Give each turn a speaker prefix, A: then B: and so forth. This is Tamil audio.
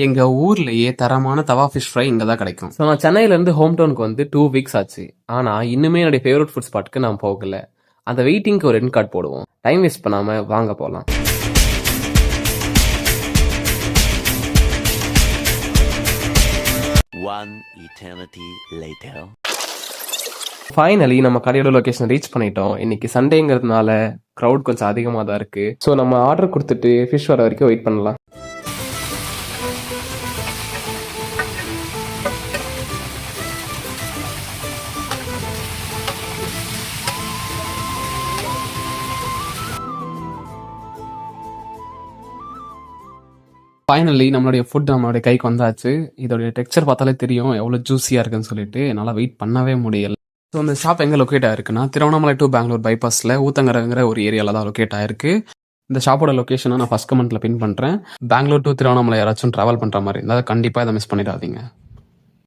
A: எங்க ஊர்லயே தரமான தவா ஃபிஷ் ஃப்ரை இங்க தான் கிடைக்கும். ஸோ நான் சென்னையிலேருந்து ஹோம் டவுனுக்கு வந்து 2 வீக்ஸ் ஆச்சு. ஆனால் இன்னுமே என்னுடைய ஃபேவரட் ஃபுட் ஸ்பாட்டுக்கு நான் போகல. அந்த வெயிட்டிங்க்கு ஒரு எண்ட் கார்டு போடுவோம். டைம் வேஸ்ட் பண்ணாமல் வாங்க போகலாம்.
B: One eternity later.
A: ஃபைனலி நம்ம கடையோட லொகேஷன் ரீச் பண்ணிட்டோம். இன்னைக்கு சண்டேங்கிறதுனால க்ரௌட் கொஞ்சம் அதிகமாக தான் இருக்கு. ஸோ நம்ம ஆர்டர் கொடுத்துட்டு ஃபிஷ் வர வரைக்கும் வெயிட் பண்ணலாம். ஃபைனலி நம்மளுடைய ஃபுட் நம்மளுடைய கைக்கு வந்தாச்சு. இதோடைய டெக்ஸ்சர் பார்த்தாலே தெரியும் எவ்வளோ ஜூஸியாக இருக்குன்னு சொல்லிட்டு என்னால் வெயிட் பண்ணவே முடியல. ஸோ இந்த ஷாப் எங்கே லொக்கேட் ஆயிருக்குன்னா திருவண்ணாமலை டு பெங்களூர் பைபாஸில் ஊத்தங்கரைங்கிற ஒரு ஏரியாவில் தான் லொக்கேட் ஆயிருக்கு. இந்த ஷாப்போட லொக்கேஷனை நான் ஃபர்ஸ்ட் கமெண்ட்டில் பின் பண்ணுறேன். பெங்களூர் டு திருவண்ணாமலை யாராச்சும் ட்ராவல் பண்ணுற மாதிரி இருந்தால் கண்டிப்பாக இதை மிஸ் பண்ணிடாதீங்க.